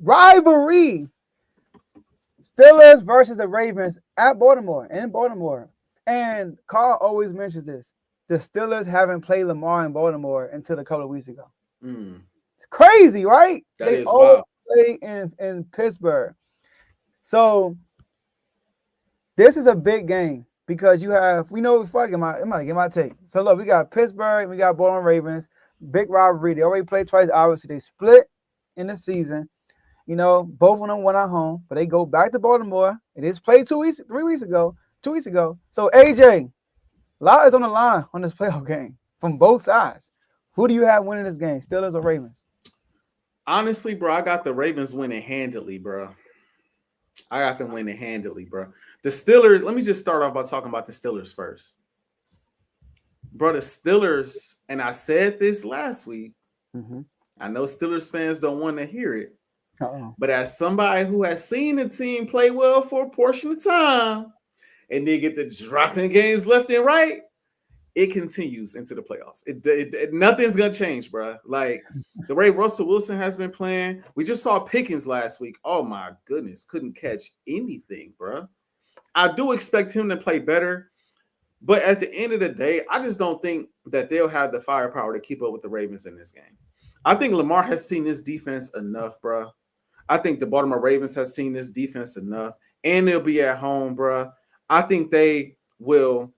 rivalry. Steelers versus the Ravens at Baltimore, in Baltimore. And Carl always mentions this. The Steelers haven't played Lamar in Baltimore until a couple of weeks ago. It's crazy, right? That They is always wild. play in Pittsburgh. So this is a big game because you have, we know, before I get my take. So look, we got Pittsburgh, we got Baltimore Ravens, big rivalry. They already played twice, obviously. They split in the season. You know, both of them went at home, but they go back to Baltimore. It is played 2 weeks ago. So AJ, a lot is on the line on this playoff game from both sides. Who do you have winning this game, Steelers or Ravens? Honestly, bro, I got the Ravens winning handily, bro. I got them winning handily, bro. The Steelers, let me just start off by talking about the Steelers first. Bro, the Steelers, and I said this last week, I know Steelers fans don't want to hear it, but as somebody who has seen the team play well for a portion of time and they get the dropping games left and right, it continues into the playoffs. Nothing's going to change, bro. Like, the way Russell Wilson has been playing, we just saw Pickens last week. Oh, my goodness. Couldn't catch anything, bro. I do expect him to play better, but at the end of the day, I just don't think that they'll have the firepower to keep up with the Ravens in this game. I think Lamar has seen this defense enough, bro. I think the Baltimore Ravens has seen this defense enough, and they'll be at home, bro. I think they will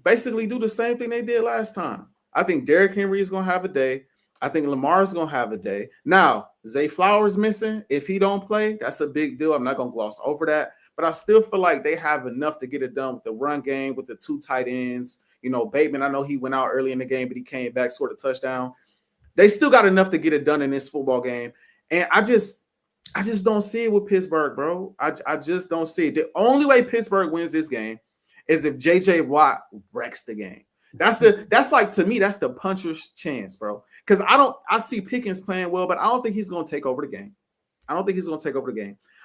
basically do the same thing they did last time. I think Derrick Henry is going to have a day. I think Lamar is going to have a day. Now, Zay Flowers missing. If he don't play, that's a big deal. I'm not going to gloss over that. But I still feel like they have enough to get it done with the run game, with the two tight ends. You know, Bateman, I know he went out early in the game, but he came back, scored a touchdown. They still got enough to get it done in this football game. And I just don't see it with Pittsburgh, bro. I just don't see it. The only way Pittsburgh wins this game is if JJ Watt wrecks the game. That's like, to me, that's the puncher's chance, bro. Because I see Pickens playing well, but I don't think he's going to take over the game.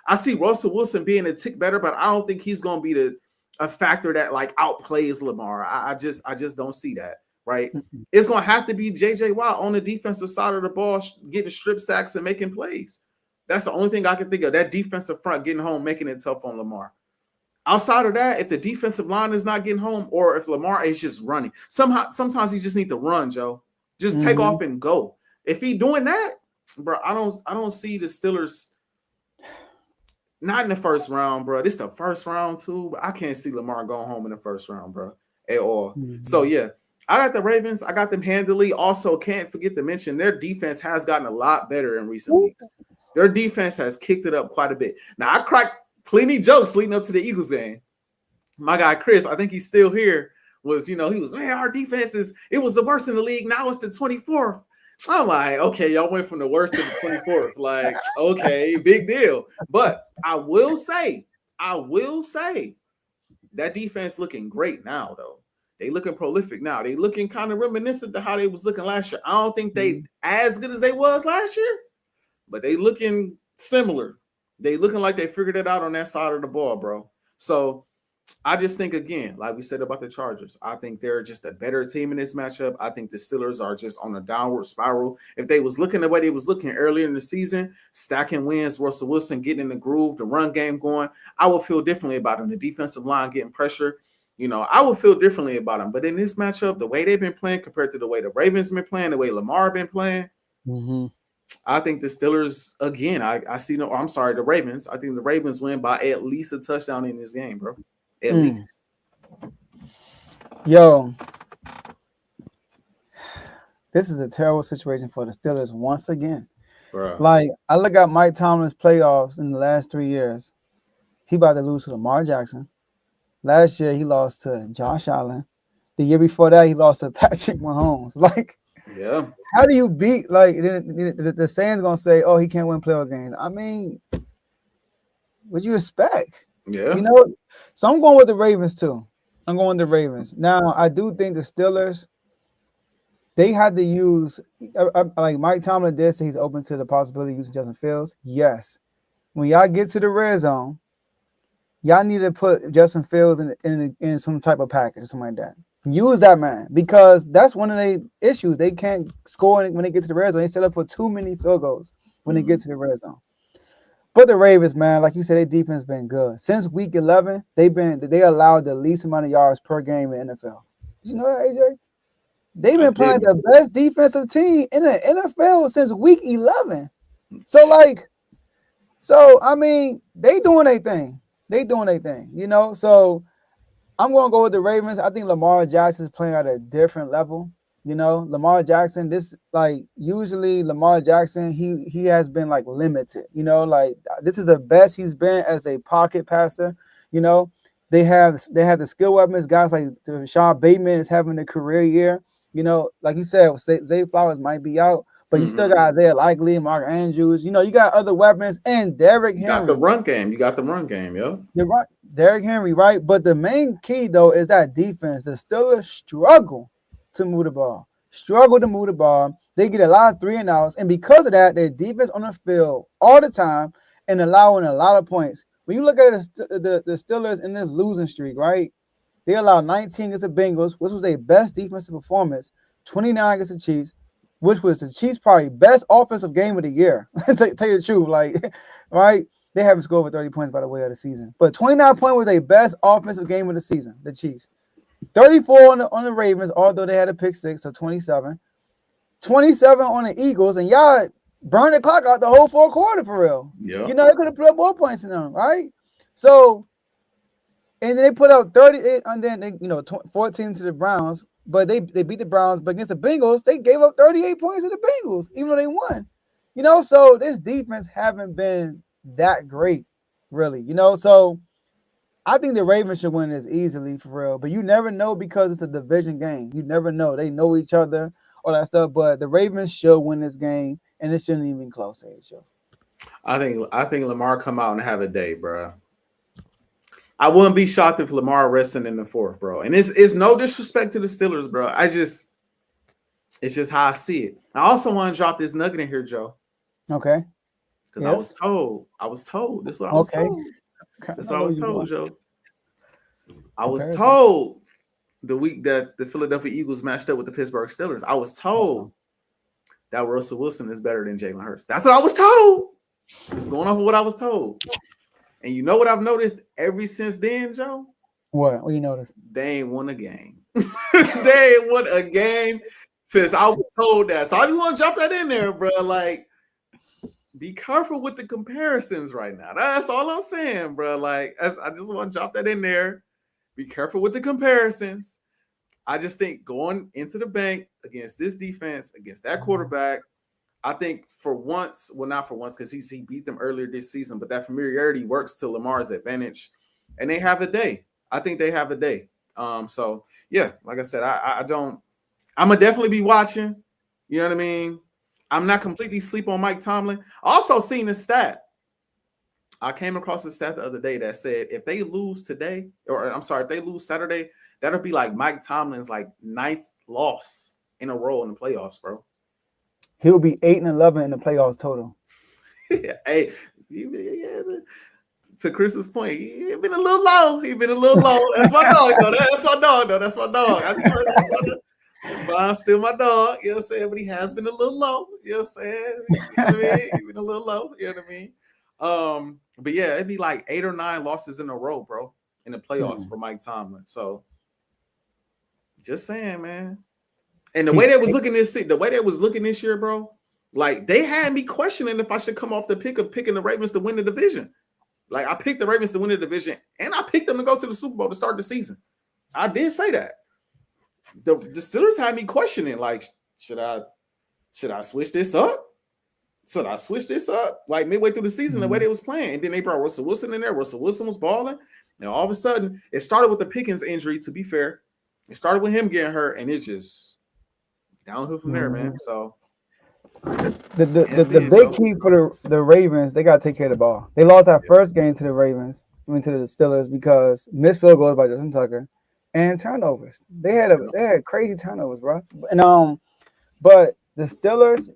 I see Russell Wilson being a tick better, but I don't think he's going to be a factor that like outplays Lamar. I just don't see that, right? It's going to have to be JJ Watt on the defensive side of the ball, getting strip sacks and making plays. That's the only thing I can think of. That defensive front getting home, making it tough on Lamar. Outside of that, if the defensive line is not getting home, or if Lamar is just running, sometimes he just need to run, Joe. Just take off and go. If he doing that, bro, I don't see the Steelers. Not in the first round, bro. This is the first round too, but I can't see Lamar going home in the first round, bro, at all. So yeah, I got the Ravens. I got them handily. Also, can't forget to mention their defense has gotten a lot better in recent weeks. Their defense has kicked it up quite a bit. Now I cracked plenty jokes leading up to the Eagles game. My guy Chris, I think he's still here. Was he was, man, our defense it was the worst in the league. Now it's the 24th. I'm like, okay, y'all went from the worst to the 24th. Like, okay, big deal. But I will say that defense looking great now, though. They looking prolific now. They looking kind of reminiscent to how they was looking last year. I don't think they as good as they was last year, but they looking similar. They looking like they figured it out on that side of the ball, bro. So I just think, again, like we said about the Chargers, I think they're just a better team in this matchup. I think the Steelers are just on a downward spiral. If they was looking the way they was looking earlier in the season, stacking wins, Russell Wilson getting in the groove, the run game going, I would feel differently about them. The defensive line getting pressure, I would feel differently about them. But in this matchup, the way they've been playing compared to the way the Ravens have been playing, the way Lamar been playing, I think the Steelers, again, the Ravens. I think the Ravens win by at least a touchdown in this game, bro. At least. Yo, this is a terrible situation for the Steelers once again. Bro. Like, I look at Mike Tomlin's playoffs in the last 3 years. He about to lose to Lamar Jackson. Last year, he lost to Josh Allen. The year before that, he lost to Patrick Mahomes. Like, yeah. How do you beat, like, the saying's going to say, oh, he can't win playoff games. I mean, what do you expect? Yeah. So I'm going with the Ravens, too. I'm going with the Ravens. Now, I do think the Steelers, they had to use, like Mike Tomlin did say he's open to the possibility of using Justin Fields. Yes. When y'all get to the red zone, y'all need to put Justin Fields in some type of package or something like that. Use that man, because that's one of the issues. They can't score when they get to the red zone. They set up for too many field goals when they get to the red zone. But the Ravens, man, like you said, their defense been good since week 11. They allowed the least amount of yards per game in the NFL. Did you know that, AJ? They've I been playing didn't. the best defensive team in the NFL since week 11. So like, I mean, they doing their thing. They doing their thing, you know. So I'm gonna go with the Ravens. I think Lamar Jackson is playing at a different level. You know, Lamar Jackson. This like usually Lamar Jackson. He has been like limited. You know, like this is the best he's been as a pocket passer. You know, they have the skill weapons. Guys like Sean Bateman is having a career year. You know, like you said, Zay Flowers might be out, but you still got Isaiah Likely, Mark Andrews. You know, you got other weapons and Derrick You got the Henry. run game. You got the run game, yo. You're right, Derrick Henry, right? But the main key though is that defense. The Steelers struggle to move the ball. Struggle to move the ball. They get a lot of 3-and-outs, and because of that, their defense on the field all the time and allowing a lot of points. When you look at the Steelers in this losing streak, right? They allowed 19 against the Bengals, which was their best defensive performance. 29 against the Chiefs, which was the Chiefs' probably best offensive game of the year. Tell you the truth, like, right? They haven't scored over 30 points by the way of the season. But 29 points was their best offensive game of the season, the Chiefs. 34 on the Ravens, although they had a pick six, so 27. 27 on the Eagles, and y'all burned the clock out the whole fourth quarter for real. Yeah. You know, they could have put up more points than them, right? So, and they put up 38, and then they, 14 to the Browns, but they beat the Browns. But against the Bengals, they gave up 38 points to the Bengals, even though they won. You know, so this defense haven't been that great, really. You know, so I think the Ravens should win this easily for real. But you never know because it's a division game. You never know. They know each other, all that stuff. But the Ravens should win this game, and it shouldn't even be close to it. I think Lamar come out and have a day, bro. I wouldn't be shocked if Lamar resting in the fourth, bro. And it's no disrespect to the Steelers, bro. It's just how I see it. I also want to drop this nugget in here, Joe. Okay. Because I was told. This is what I was told. That's what I was told, Joe. I was told the week that the Philadelphia Eagles matched up with the Pittsburgh Steelers. I was told that Russell Wilson is better than Jalen Hurts. That's what I was told. Just going off of what I was told. And you know what I've noticed ever since then, Joe? What? What you noticed? They ain't won a game. They ain't won a game since I was told that. So I just want to drop that in there, bro. Like, be careful with the comparisons right now. That's all I'm saying, bro. Like, I just want to drop that in there. Be careful with the comparisons. I just think going into the bank against this defense, against that quarterback, I think for once, well, not for once, because he beat them earlier this season, but that familiarity works to Lamar's advantage, and they have a day. I think they have a day. So yeah, like I said, I'm gonna definitely be watching. You know what I mean? I'm not completely sleep on Mike Tomlin. Also seen the stat. I came across a stat the other day that said if they lose today, or I'm sorry, if they lose Saturday, that'll be like Mike Tomlin's like 9th loss in a row in the playoffs, bro. He'll be 8-11 in the playoffs total. Hey, yeah, to Chris's point, he been a little low. That's my dog, though. That's my dog. Bond's still my dog. You know what I'm saying? But he has been a little low. You know what I'm saying? You know what I mean? He's been a little low. You know what I mean? But yeah, it'd be like 8 or 9 losses in a row, bro, in the playoffs for Mike Tomlin. So just saying, man. And the way they was looking this year, bro, like they had me questioning if I should come off the pick of picking the Ravens to win the division. Like I picked the Ravens to win the division, and I picked them to go to the Super Bowl to start the season. I did say that. The Steelers had me questioning, like, should I switch this up? Should I switch this up? Like midway through the season, the way they was playing, and then they brought Russell Wilson in there. Russell Wilson was balling, and all of a sudden, it started with the Pickens injury. To be fair, it started with him getting hurt, and it just downhill from there, man. So the big key for the Ravens, they gotta take care of the ball. They lost that first game to the Ravens, to the Steelers because missed field goals by Justin Tucker and turnovers. They had crazy turnovers, bro. And but the Steelers,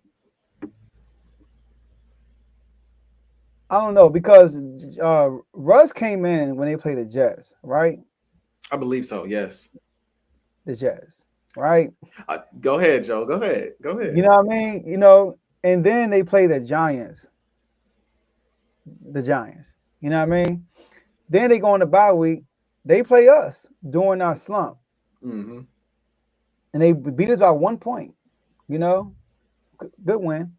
I don't know because Russ came in when they played the Jets, right? I believe so. Yes, the Jets. Right. Go ahead, Joe. Go ahead. You know what I mean? You know, and then they play the Giants. the Giants. You know what I mean? Then they go on the bye week. They play us during our slump, Mm-hmm. and they beat us by 1 point. You know, good win.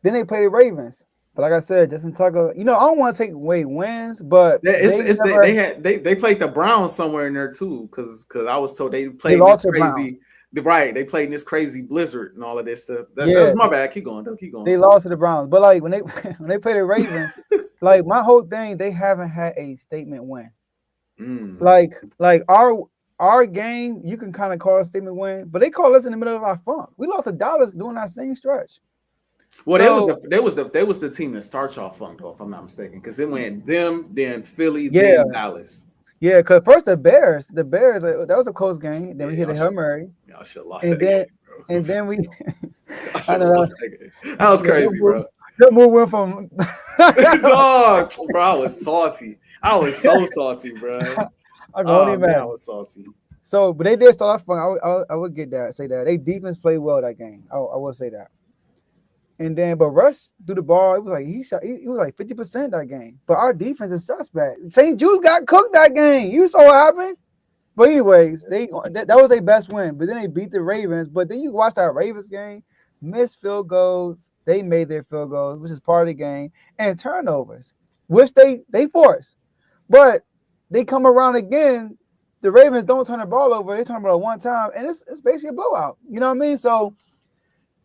Then they play the Ravens. But like I said, Justin Tucker, I don't want to take away wins, but Yeah, they they played the Browns somewhere in there too, because I was told they they played in this lost to the Browns. crazy, right? They played in this crazy blizzard and all of this stuff. That Yeah, was my bad. Keep going, though. Keep they going. lost to the Browns. But like when they when they play the Ravens, like my whole thing, they haven't had a statement win. Like our game, you can kind of call a statement win, but they call us in the middle of our funk. We lost to Dallas during that same stretch. Well, So they was the team that starts off funk though, if I'm not mistaken, because it went them, then Philly, yeah, then Dallas. yeah. Because first the Bears, that was a close game. Then Yeah, we hit a Hail Mary, y'all should have lost and that game, then bro. and then we. I I should have know lost that game. That was crazy, bro. that move went from. Dog, bro, I was salty. I was so salty, bro. I can only Oh man, I imagine. was salty. So, but they did start off fun. I would get that. Say that they defense played well that game. I will say that. And then, but Russ threw the ball. It was like he was like 50% that game. But our defense is suspect. St. Jude's got cooked that game. You saw what happened. But anyways, that was their best win. But then they beat the Ravens. But then you watch that Ravens game, missed field goals. They made their field goals, which is part of the game, and turnovers, which they forced. But they come around again. The Ravens don't turn the ball over. They turn the ball one time, and it's basically a blowout. You know what I mean? So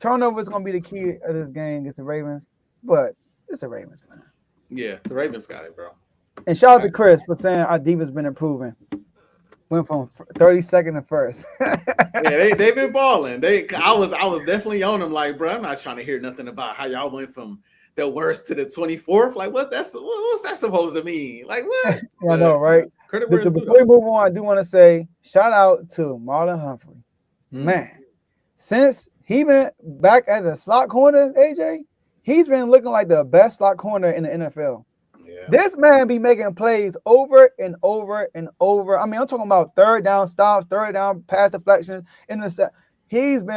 turnover is going to be the key of this game against the Ravens. But it's the Ravens, man. Yeah, the Ravens got it, bro. And shout out to Chris for saying our defense been improving. Went from 32nd to first. Yeah, they've been balling. I was definitely on them. Like, bro, I'm not trying to hear nothing about how y'all went from the worst to the 24th. Like, what's that supposed to mean? Like, what? I know, right? Before we move on, I do want to say shout out to Marlon Humphrey. Man, since he been back at the slot corner, AJ, he's been looking like the best slot corner in the NFL. Yeah. This man be making plays over and over and over. I mean, I'm talking about third down stops, third down pass deflections, intercept. He's been